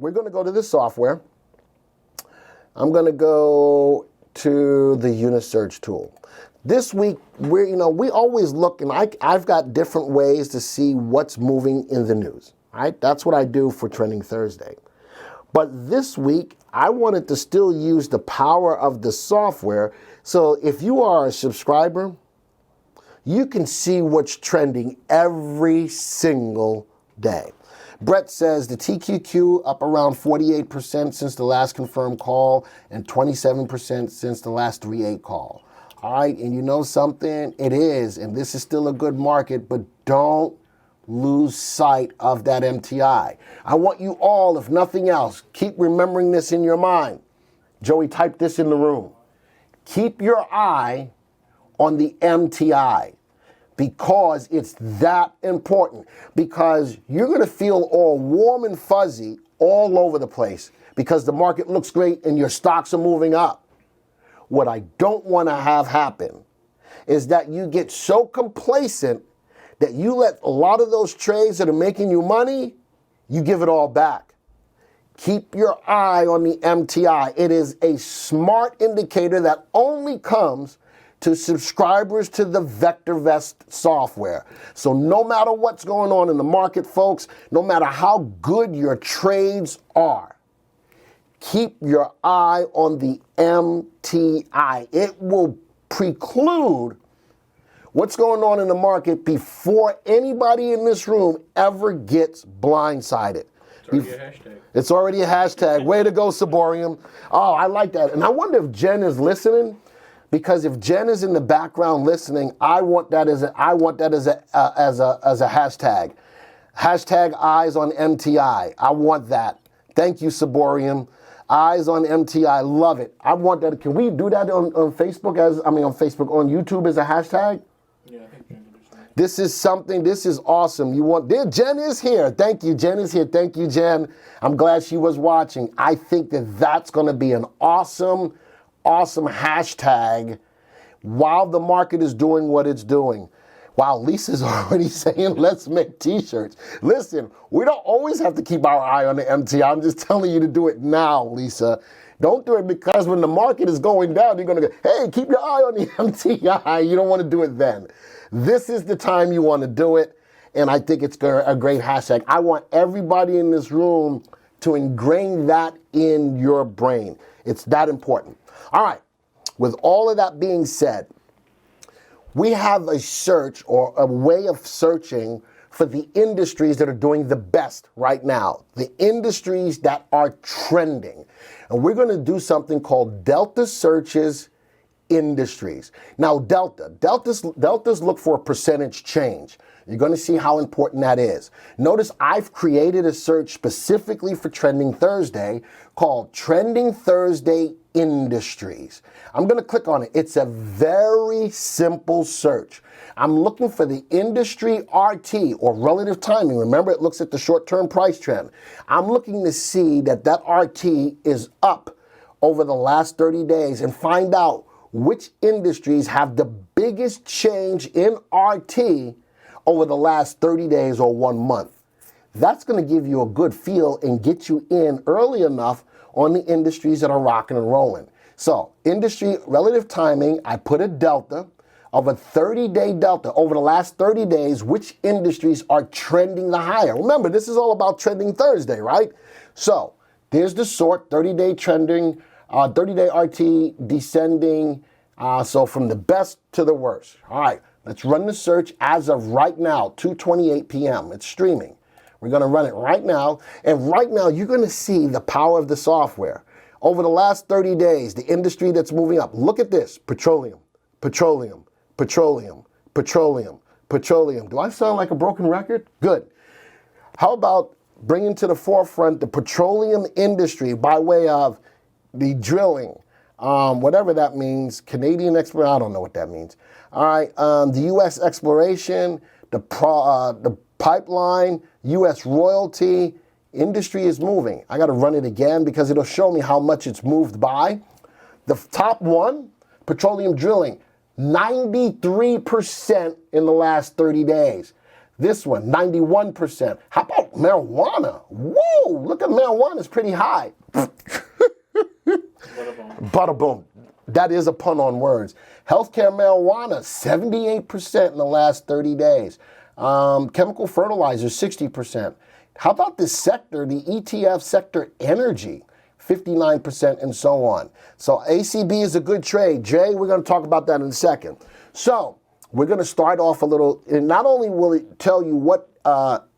we're going to go to this software. I'm going to go to the Unisearch tool. This week, we always look, and I've got different ways to see what's moving in the news, right? That's what I do for Trending Thursday. But this week, I wanted to still use the power of the software. So if you are a subscriber, you can see what's trending every single day. Brett says the TQQ up around 48% since the last confirmed call and 27% since the last 3-8 call. All right, and you know something? It is, and this is still a good market, but don't lose sight of that MTI. I want you all, if nothing else, keep remembering this in your mind. Joey, type this in the room. Keep your eye on the MTI because it's that important. Because you're going to feel all warm and fuzzy all over the place because the market looks great and your stocks are moving up. What I don't want to have happen is that you get so complacent that you let a lot of those trades that are making you money, you give it all back. Keep your eye on the MTI. It is a smart indicator that only comes to subscribers to the VectorVest software. So no matter what's going on in the market, folks, no matter how good your trades are, keep your eye on the MTI. It will preclude what's going on in the market before anybody in this room ever gets blindsided. It's already a hashtag. It's already a hashtag. Way to go, Saborium. Oh, I like that. And I wonder if Jen is listening, because if Jen is in the background listening, I want that as a hashtag. Hashtag eyes on MTI. I want that. Thank you, Saborium. Eyes on MTI. Love it. I want that. Can we do that on Facebook on YouTube as a hashtag? Yeah, I think Jen can do something. This is something, this is awesome. Jen is here. Thank you, Jen is here. Thank you, Jen. I'm glad she was watching. I think that that's going to be an awesome hashtag while the market is doing what it's doing. Wow, Lisa's already saying, let's make t-shirts. Listen, we don't always have to keep our eye on the MTI. I'm just telling you to do it now, Lisa. Don't do it because when the market is going down, you're going to go, hey, keep your eye on the MTI. You don't want to do it then. This is the time you want to do it, and I think it's a great hashtag. I want everybody in this room to ingrain that in your brain. It's that important. All right, with all of that being said, we have a search or a way of searching for the industries that are doing the best right now, the industries that are trending. And we're going to do something called Delta Searches Industries. Now, Deltas look for a percentage change. You're going to see how important that is. Notice I've created a search specifically for Trending Thursday called Trending Thursday Industries. I'm going to click on it. It's a very simple search. I'm looking for the industry RT, or relative timing. Remember, it looks at the short-term price trend. I'm looking to see that RT is up over the last 30 days and find out which industries have the biggest change in RT over the last 30 days or 1 month. That's going to give you a good feel and get you in early enough on the industries that are rocking and rolling. So, industry relative timing, I put a delta of a 30-day delta over the last 30 days, which industries are trending the higher. Remember, this is all about Trending Thursday, right? So, there's the sort, 30-day trending, 30-day RT descending, so from the best to the worst. All right, let's run the search as of right now, 2:28 p.m. It's streaming. We're going to run it right now, and right now you're going to see the power of the software. Over the last 30 days, the industry that's moving up, look at this, petroleum, petroleum, petroleum, petroleum, petroleum. Do I sound like a broken record? Good. How about bringing to the forefront the petroleum industry by way of the drilling, whatever that means, Canadian exploration, I don't know what that means. All right, the U.S. exploration, the pipeline, U.S. royalty, industry is moving. I got to run it again because it'll show me how much it's moved by. The top one, petroleum drilling, 93% in the last 30 days. This one, 91%. How about marijuana? Whoa, look at marijuana, it's pretty high. Bada boom. That is a pun on words. Healthcare marijuana, 78% in the last 30 days. Chemical fertilizer, 60%. How about this sector, the ETF sector energy, 59% and so on. So ACB is a good trade. Jay, we're going to talk about that in a second. So we're going to start off a little, and not only will it tell you what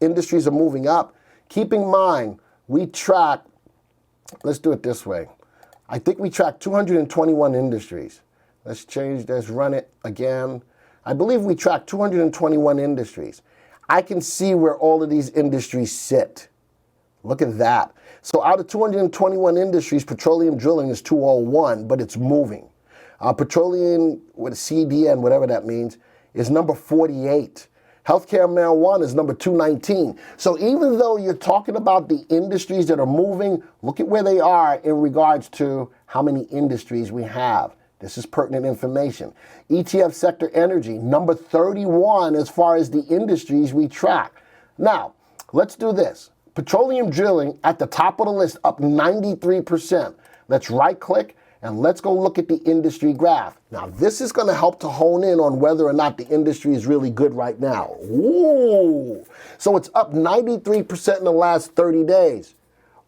industries are moving up, keep in mind, we track, let's do it this way. I think we track 221 industries. Let's run it again. I believe we track 221 industries. I can see where all of these industries sit. Look at that. So out of 221 industries, petroleum drilling is 201, but it's moving. Petroleum with CDN, whatever that means, is number 48. Healthcare marijuana is number 219. So even though you're talking about the industries that are moving, look at where they are in regards to how many industries we have. This is pertinent information. ETF sector energy, number 31 as far as the industries we track. Now, let's do this. Petroleum drilling at the top of the list, up 93%. Let's right click and let's go look at the industry graph. Now, this is going to help to hone in on whether or not the industry is really good right now. Ooh. So it's up 93% in the last 30 days.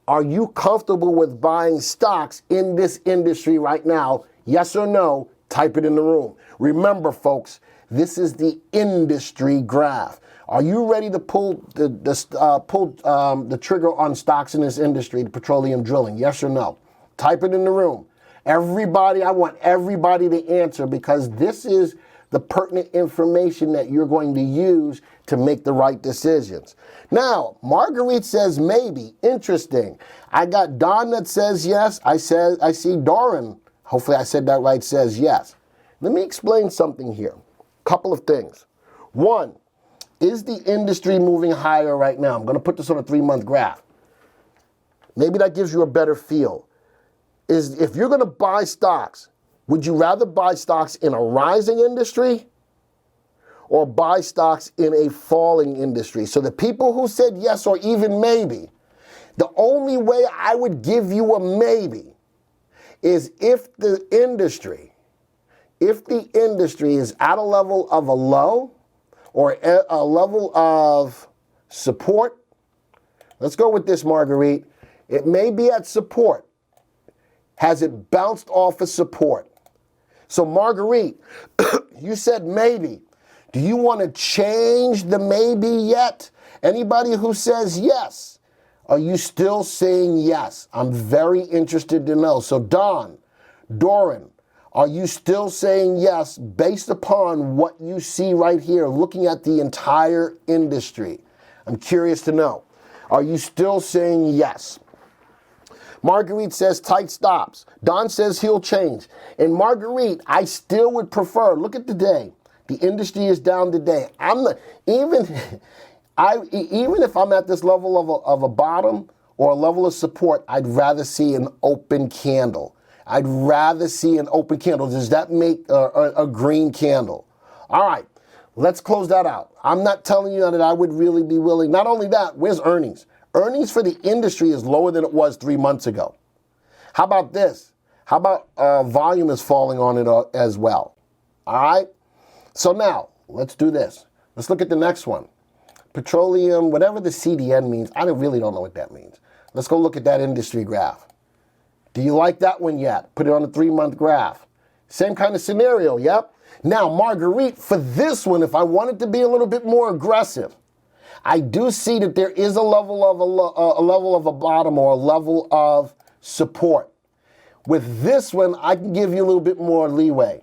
Are you comfortable with buying stocks in this industry right now? Yes or no? Type it in the room. Remember, folks, this is the industry graph. Are you ready to pull the trigger on stocks in this industry, the petroleum drilling? Yes or no? Type it in the room. Everybody, I want everybody to answer because this is the pertinent information that you're going to use to make the right decisions. Now, Marguerite says maybe. Interesting. I got Don that says yes. I see Doran, hopefully I said that right, says yes. Let me explain something here. Couple of things. One, is the industry moving higher right now? I'm going to put this on a 3-month graph. Maybe that gives you a better feel. Is if you're going to buy stocks, would you rather buy stocks in a rising industry or buy stocks in a falling industry? So the people who said yes or even maybe, the only way I would give you a maybe is if the industry is at a level of a low or a level of support. Let's go with this, Marguerite. It may be at support. Has it bounced off of support? So Marguerite, you said maybe. Do you want to change the maybe yet? Anybody who says yes, are you still saying yes? I'm very interested to know. So Don, Doran, are you still saying yes based upon what you see right here, looking at the entire industry? I'm curious to know. Are you still saying yes? Marguerite says tight stops. Don says he'll change. And Marguerite, I still would prefer, look at the day. The industry is down today. Even if I'm at this level of a bottom or a level of support, I'd rather see an open candle. I'd rather see an open candle. Does that make a green candle? All right, let's close that out. I'm not telling you that I would really be willing. Not only that, where's earnings? Earnings for the industry is lower than it was 3 months ago. How about this? How about volume is falling on it as well? All right? So now, let's do this. Let's look at the next one. Petroleum, whatever the CDN means, I really don't know what that means. Let's go look at that industry graph. Do you like that one yet? Put it on a 3-month graph. Same kind of scenario, yep. Now, Marguerite, for this one, if I wanted to be a little bit more aggressive, I do see that there is a level of a bottom or a level of support. With this one, I can give you a little bit more leeway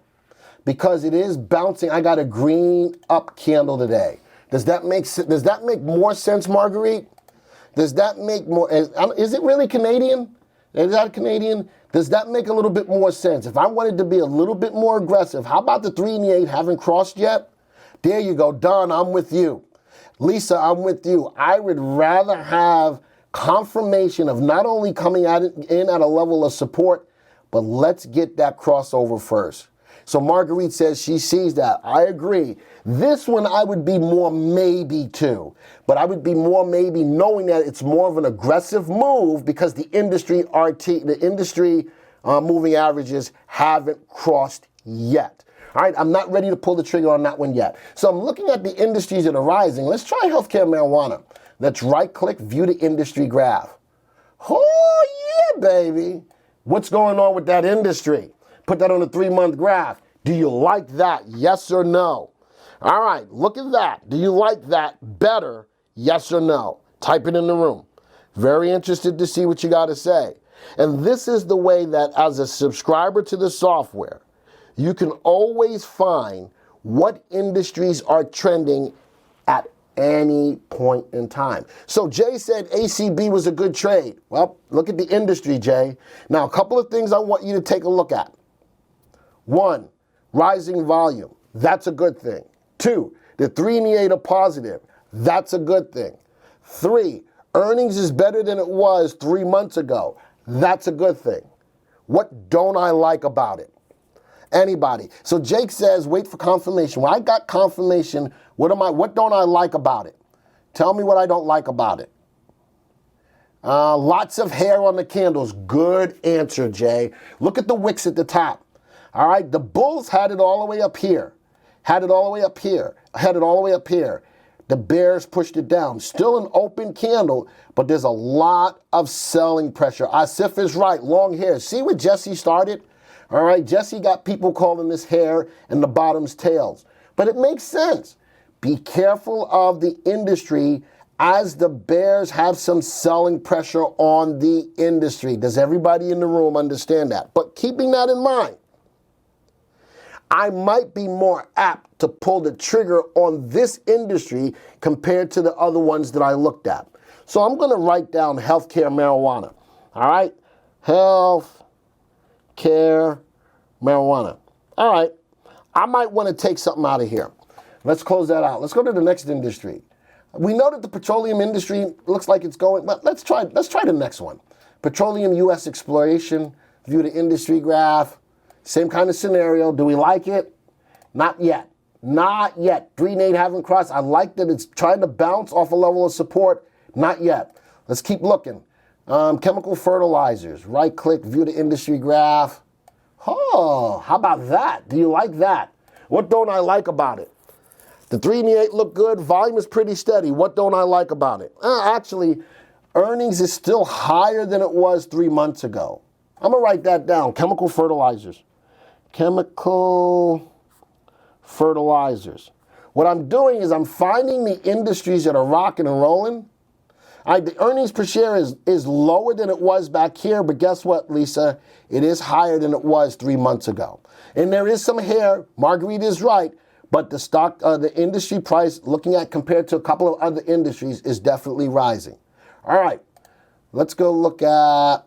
because it is bouncing. I got a green up candle today. Does that make more sense, Marguerite? Does that make more? Is it really Canadian? Is that Canadian? Does that make a little bit more sense? If I wanted to be a little bit more aggressive, how about the 3 and the 8 haven't crossed yet? There you go. Don, I'm with you. Lisa, I'm with you. I would rather have confirmation of not only coming in at a level of support, but let's get that crossover first. So Marguerite says she sees that. I agree. This one I would be more maybe to, but I would be more maybe knowing that it's more of an aggressive move because the industry moving averages haven't crossed yet. All right, I'm not ready to pull the trigger on that one yet. So I'm looking at the industries that are rising. Let's try healthcare marijuana. Let's right-click, view the industry graph. Oh, yeah, baby. What's going on with that industry? Put that on a 3-month graph. Do you like that? Yes or no? All right, look at that. Do you like that better? Yes or no? Type it in the room. Very interested to see what you got to say. And this is the way that as a subscriber to the software, you can always find what industries are trending at any point in time. So Jay said ACB was a good trade. Well, look at the industry, Jay. Now, a couple of things I want you to take a look at. 1, rising volume. That's a good thing. 2, the 3 and the 8 are positive. That's a good thing. 3, earnings is better than it was 3 months ago. That's a good thing. What don't I like about it? Anybody? So Jake says, wait for confirmation. Well, I got confirmation. What don't I like about it? Tell me what I don't like about it. Lots of hair on the candles. Good answer, Jay. Look at the wicks at the top. All right, the bulls had it all the way up here. Had it all the way up here. Had it all the way up here. The bears pushed it down. Still an open candle, but there's a lot of selling pressure. Asif is right. Long hair. See where Jesse started? All right, Jesse got people calling this hair and the bottom's tails. But it makes sense. Be careful of the industry as the bears have some selling pressure on the industry. Does everybody in the room understand that? But keeping that in mind, I might be more apt to pull the trigger on this industry compared to the other ones that I looked at. So I'm going to write down healthcare marijuana. All right? Healthcare marijuana. All right. I might want to take something out of here. Let's close that out. Let's go to the next industry. We know that the petroleum industry looks like it's going, but let's try the next one. Petroleum U.S. exploration, view the industry graph. Same kind of scenario. Do we like it? Not yet. Not yet. 3 and 8 haven't crossed. I like that it's trying to bounce off a level of support. Not yet. Let's keep looking. Chemical fertilizers. Right click, view the industry graph. Oh, how about that? Do you like that? What don't I like about it? The 3 and the 8 look good. Volume is pretty steady. What don't I like about it? Actually, earnings is still higher than it was 3 months ago. I'm going to write that down. Chemical fertilizers. Chemical fertilizers. What I'm doing is I'm finding the industries that are rocking and rolling. The earnings per share is lower than it was back here, but guess what, Lisa? It is higher than it was 3 months ago. And there is some hair. Marguerite is right, but the industry price, looking at compared to a couple of other industries, is definitely rising. All right, let's go look at,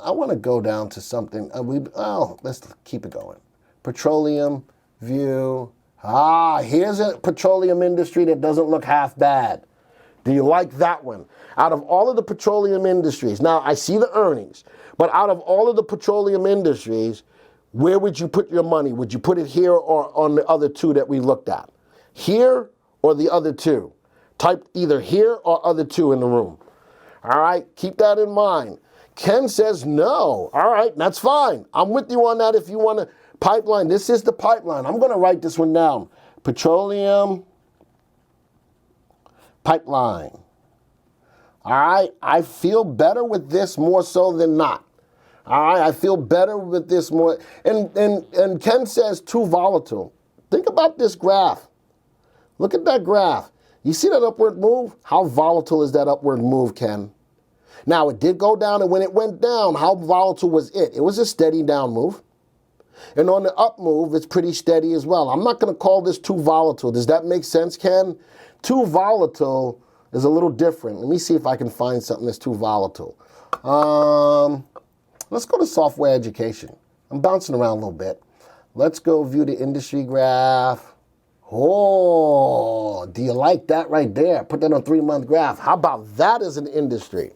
I want to go down to something. Let's keep it going. Petroleum, view. Here's a petroleum industry that doesn't look half bad. Do you like that one? Out of all of the petroleum industries, now I see the earnings, but out of all of the petroleum industries, where would you put your money? Would you put it here or on the other 2 that we looked at? Here or the other 2? Type either here or other 2 in the room. All right, keep that in mind. Ken says no. All right, that's fine. I'm with you on that if you want to pipeline. This is the pipeline. I'm going to write this one down. Petroleum pipeline. All right, I feel better with this more so than not. All right, I feel better with this more. And Ken says too volatile. Think about this graph. Look at that graph. You see that upward move? How volatile is that upward move, Ken? Now, it did go down, and when it went down, how volatile was it? It was a steady down move. And on the up move, it's pretty steady as well. I'm not going to call this too volatile. Does that make sense, Ken? Too volatile is a little different. Let me see if I can find something that's too volatile. Let's go to software education. I'm bouncing around a little bit. Let's go view the industry graph. Oh, do you like that right there? Put that on a 3-month graph. How about that as an industry?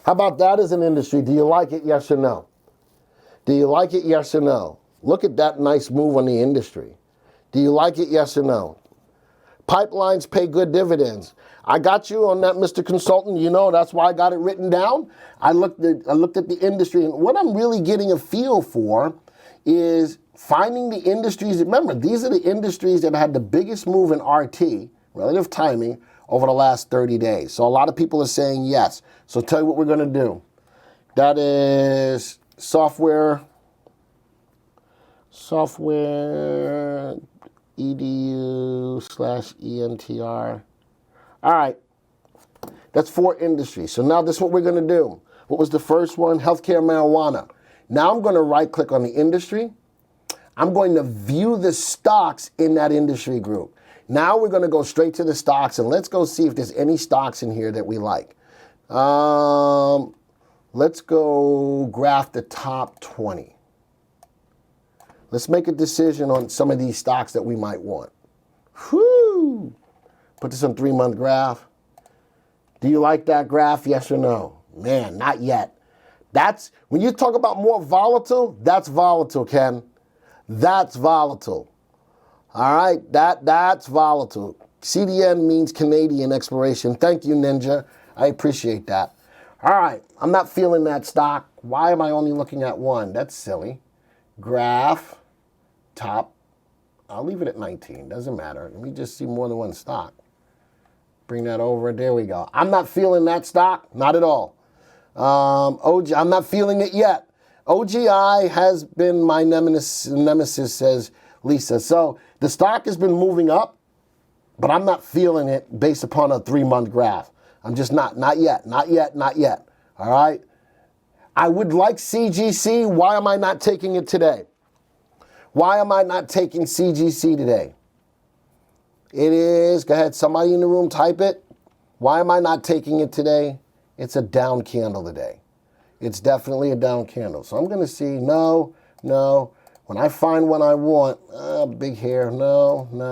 How about that as an industry? Do you like it, yes or no? Do you like it, yes or no? Look at that nice move on the industry. Do you like it, yes or no? Pipelines pay good dividends. I got you on that, Mr. Consultant. You know, that's why I got it written down. I looked at the industry, and what I'm really getting a feel for is finding the industries. Remember, these are the industries that had the biggest move in RT, relative timing, over the last 30 days. So a lot of people are saying yes. So I'll tell you what we're going to do. That is software edu/ENTR. All right, that's 4 industries. So now this is what we're gonna do. What was the first one? Healthcare, marijuana. Now I'm gonna right click on the industry. I'm going to view the stocks in that industry group. Now we're gonna go straight to the stocks, and let's go see if there's any stocks in here that we like. Let's go graph the top 20. Let's make a decision on some of these stocks that we might want. Whoo! Put this on 3-month graph. Do you like that graph, yes or no? Man, not yet. That's, when you talk about more volatile, that's volatile, Ken. That's volatile. All right, that's volatile. CDN means Canadian exploration. Thank you, Ninja. I appreciate that. All right, I'm not feeling that stock. Why am I only looking at one? That's silly. Graph, top. I'll leave it at 19, doesn't matter. Let me just see more than one stock. Bring that over, there we go. I'm not feeling that stock, not at all. I'm not feeling it yet. OGI has been my nemesis, says Lisa. So the stock has been moving up, but I'm not feeling it based upon a 3-month graph. I'm just not yet. All right? I would like CGC. Why am I not taking it today? Why am I not taking CGC today? It is, go ahead, somebody in the room type it. Why am I not taking it today? It's a down candle today. It's definitely a down candle. So I'm going to see, no. When I find one I want, big hair, no. When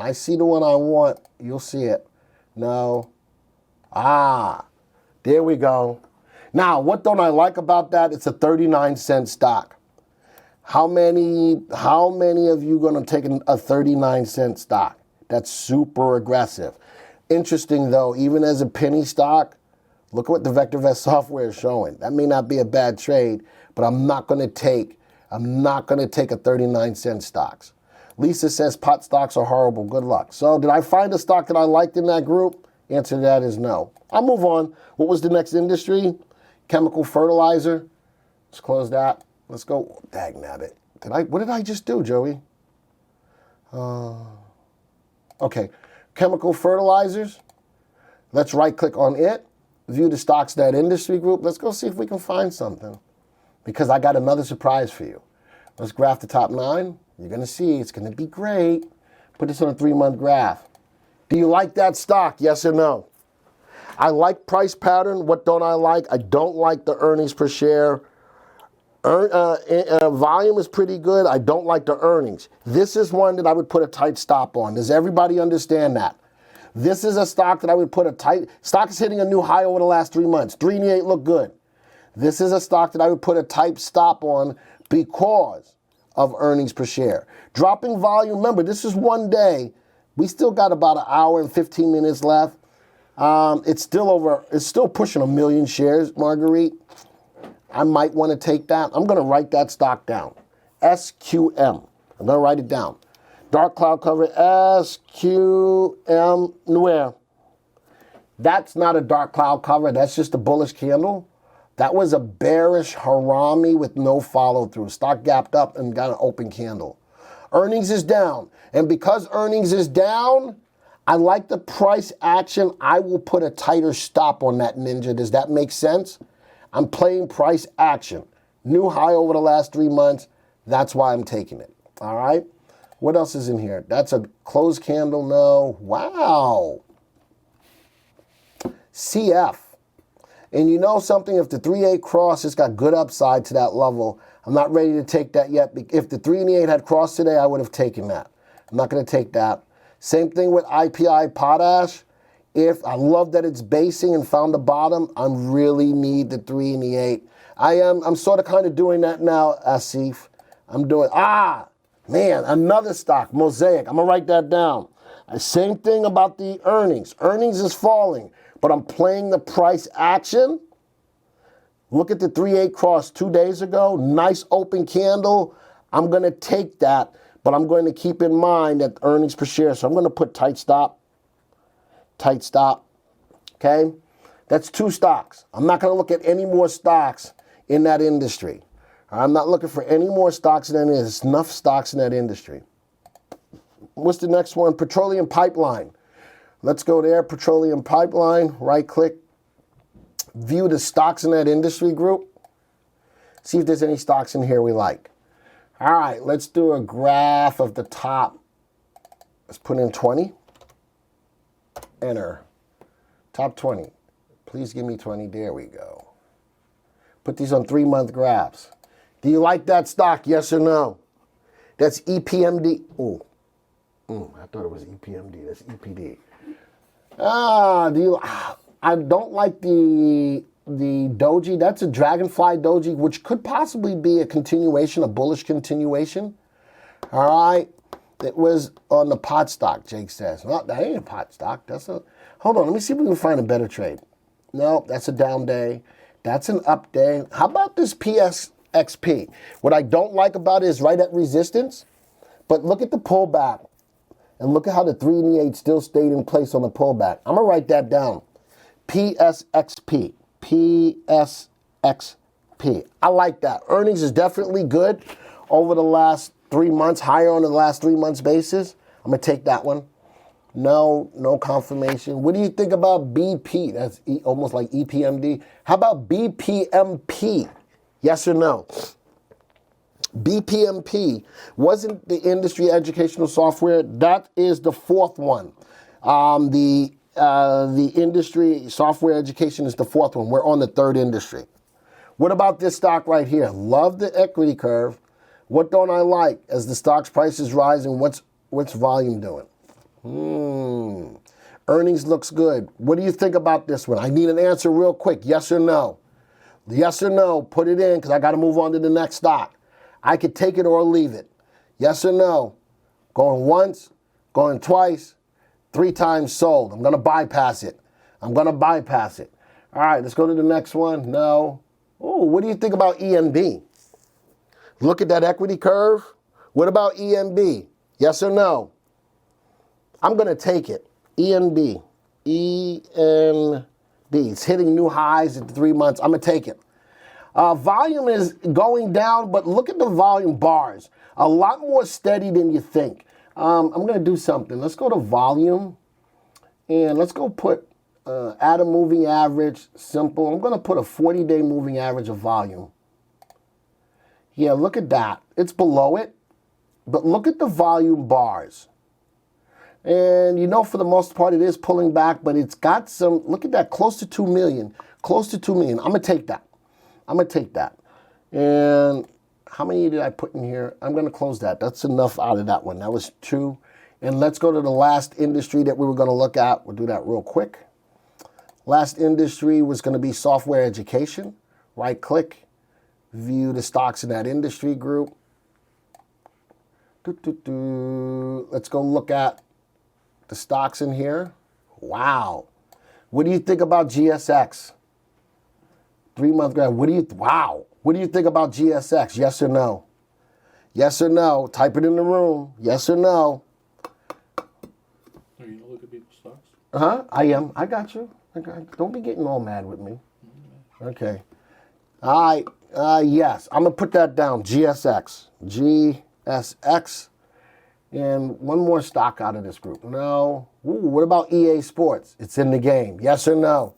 I see the one I want, you'll see it. No. There we go. Now, what don't I like about that? It's a 39-cent stock. How many of you going to take a 39-cent stock? That's super aggressive. Interesting, though, even as a penny stock, look at what the VectorVest software is showing. That may not be a bad trade, but I'm not going to take a 39-cent stocks. Lisa says pot stocks are horrible. Good luck. So did I find a stock that I liked in that group? Answer to that is no. I'll move on. What was the next industry? Chemical fertilizer. Let's close that. Let's go. Dagnabbit. What did I just do, Joey? Okay. Chemical fertilizers. Let's right click on it. View the stocks, that industry group. Let's go see if we can find something, because I got another surprise for you. Let's graph the top 9. You're going to see it's going to be great. Put this on a 3-month graph. Do you like that stock? Yes or no? I like price pattern. What don't I like? I don't like the earnings per share. Volume is pretty good. I don't like the earnings. This is one that I would put a tight stop on. Does everybody understand that? This is a stock that I would put a tight... Stock is hitting a new high over the last 3 months. 388 look good. This is a stock that I would put a tight stop on because of earnings per share. Dropping volume, remember, this is one day. We still got about an hour and 15 minutes left. It's still pushing 1 million shares, Marguerite. I might want to take that. I'm going to write that stock down. SQM. I'm going to write it down. Dark cloud cover, SQM, where? That's not a dark cloud cover. That's just a bullish candle. That was a bearish harami with no follow through. Stock gapped up and got an open candle. Earnings is down. And because earnings is down, I like the price action. I will put a tighter stop on that, Ninja. Does that make sense? I'm playing price action. New high over the last 3 months. That's why I'm taking it. All right? What else is in here? That's a closed candle. No. Wow. CF. And you know something? If the 3.8 cross has got good upside to that level, I'm not ready to take that yet. If the 3.8 had crossed today, I would have taken that. I'm not going to take that. Same thing with IPI potash. If I love that it's basing and found the bottom, I really need the 3 and the 8. I'm sort of kind of doing that now, Asif. I'm doing, man, another stock, Mosaic. I'm going to write that down. Same thing about the earnings. Earnings is falling, but I'm playing the price action. Look at the 3-8 cross 2 days ago. Nice open candle. I'm going to take that, but I'm going to keep in mind that earnings per share. So I'm going to put tight stop. Tight stop. Okay? That's 2 stocks. I'm not going to look at any more stocks in that industry. I'm not looking for any more stocks in that industry. There's enough stocks in that industry. What's the next one? Petroleum pipeline. Let's go there. Petroleum pipeline. Right click. View the stocks in that industry group. See if there's any stocks in here we like. All right, let's do a graph of the top. Let's put in 20. Enter. Top 20. Please give me 20. There we go. Put these on 3-month graphs. Do you like that stock? Yes or no? That's EPMD. I thought it was EPMD. That's EPD. I don't like the doji. That's a dragonfly doji, which could possibly be a continuation, a bullish continuation. All right. It was on the pot stock, Jake says. Well, that ain't a pot stock. Hold on. Let me see if we can find a better trade. No, that's a down day. That's an up day. How about this PSXP? What I don't like about it is right at resistance. But look at the pullback. And look at how the 3 and the 8 still stayed in place on the pullback. I'm going to write that down. PSXP. PSXP. I like that. Earnings is definitely good over the last 3 months, higher on the last 3 months basis. I'm going to take that one. No confirmation. What do you think about BP? That's almost like EPMD. How about BPMP? Yes or no? BPMP wasn't the industry educational software. That is the 4th one. The industry software education is the 4th one. We're on the 3rd industry. What about this stock right here? Love the equity curve. What don't I like? As the stock's price is rising, what's volume doing? Earnings looks good. What do you think about this one? I need an answer real quick. Yes or no? Yes or no? Put it in because I got to move on to the next stock. I could take it or leave it. Yes or no? Going once, going twice, 3 times sold. I'm going to bypass it. All right, let's go to the next one. No. Oh, what do you think about ENB? Look at that equity curve. What about ENB? Yes or no? I'm going to take it. ENB. It's hitting new highs at 3 months. I'm going to take it. Volume is going down, but look at the volume bars. A lot more steady than you think. I'm going to do something. Let's go to volume, and let's go put add a moving average, simple. I'm going to put a 40-day moving average of volume. Yeah, look at that. It's below it, but look at the volume bars. And you know, for the most part, it is pulling back, but it's got some, look at that, close to 2 million. Close to 2 million. I'm going to take that. And how many did I put in here? I'm going to close that. That's enough out of that one. That was 2. And let's go to the last industry that we were going to look at. We'll do that real quick. Last industry was going to be software education. Right click, view the stocks in that industry group. Let's go look at the stocks in here. Wow. What do you think about GSX? 3-month graph. What do you think about GSX? Yes or no? Yes or no? Type it in the room. Yes or no? Are you gonna look at people's stocks? I am. I got you. Don't be getting all mad with me. Okay. All right. Yes. I'm gonna put that down. GSX. GSX. And one more stock out of this group. No. Ooh, what about EA Sports? It's in the game. Yes or no?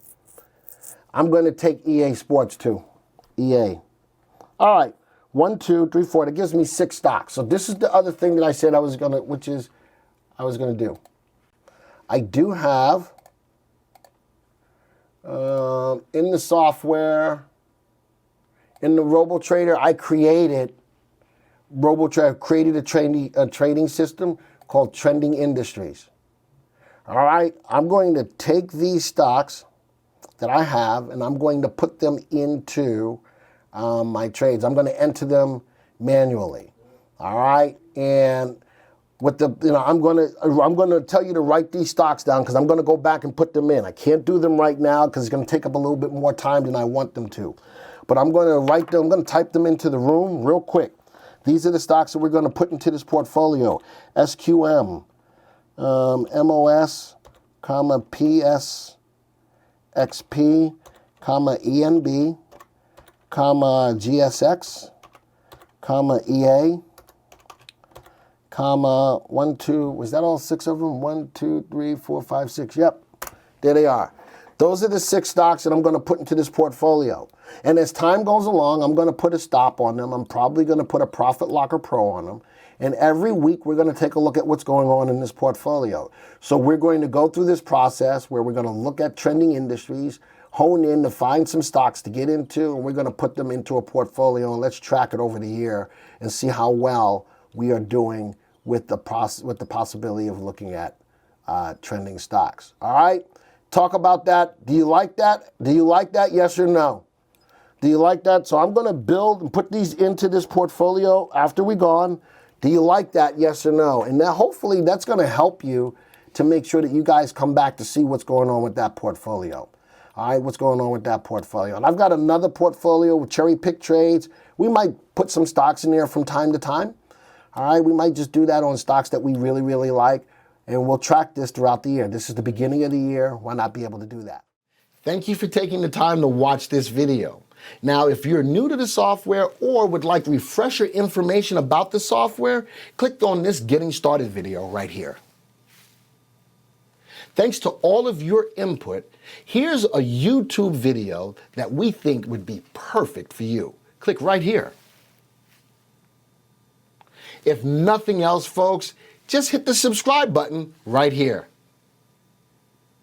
I'm going to take EA Sports too. EA. All right. 1, 2, 3, 4. That gives me 6 stocks. So this is the other thing that I said I was going to do. I do have in the software, in the RoboTrader, I created a trading system called Trending Industries. All right, I'm going to take these stocks that I have and I'm going to put them into my trades. I'm going to enter them manually. All right, and with the, I'm going to tell you to write these stocks down because I'm going to go back and put them in. I can't do them right now because it's going to take up a little bit more time than I want them to. But I'm going to write them, I'm going to type them into the room real quick. These are the stocks that we're going to put into this portfolio. SQM, MOS, comma, PSXP, comma, ENB, comma, GSX, comma, EA, comma, 1, 2, was that all 6 of them? 1, 2, 3, 4, 5, 6, yep, there they are. Those are the 6 stocks that I'm going to put into this portfolio. And as time goes along, I'm going to put a stop on them. I'm probably going to put a Profit Locker Pro on them. And every week, we're going to take a look at what's going on in this portfolio. So we're going to go through this process where we're going to look at trending industries, hone in to find some stocks to get into, and we're going to put them into a portfolio, and let's track it over the year and see how well we are doing with the possibility of looking at trending stocks. All right? Talk about that. Do you like that? Do you like that? Yes or no? Do you like that? So I'm going to build and put these into this portfolio after we're gone. Do you like that? Yes or no? And now hopefully that's going to help you to make sure that you guys come back to see what's going on with that portfolio. All right, what's going on with that portfolio? And I've got another portfolio with cherry pick trades. We might put some stocks in there from time to time. All right, we might just do that on stocks that we really, really like. And we'll track this throughout the year. This is the beginning of the year. Why not be able to do that? Thank you for taking the time to watch this video. Now, if you're new to the software or would like refresher information about the software, click on this Getting Started video right here. Thanks to all of your input, here's a YouTube video that we think would be perfect for you. Click right here. If nothing else, folks, just hit the subscribe button right here.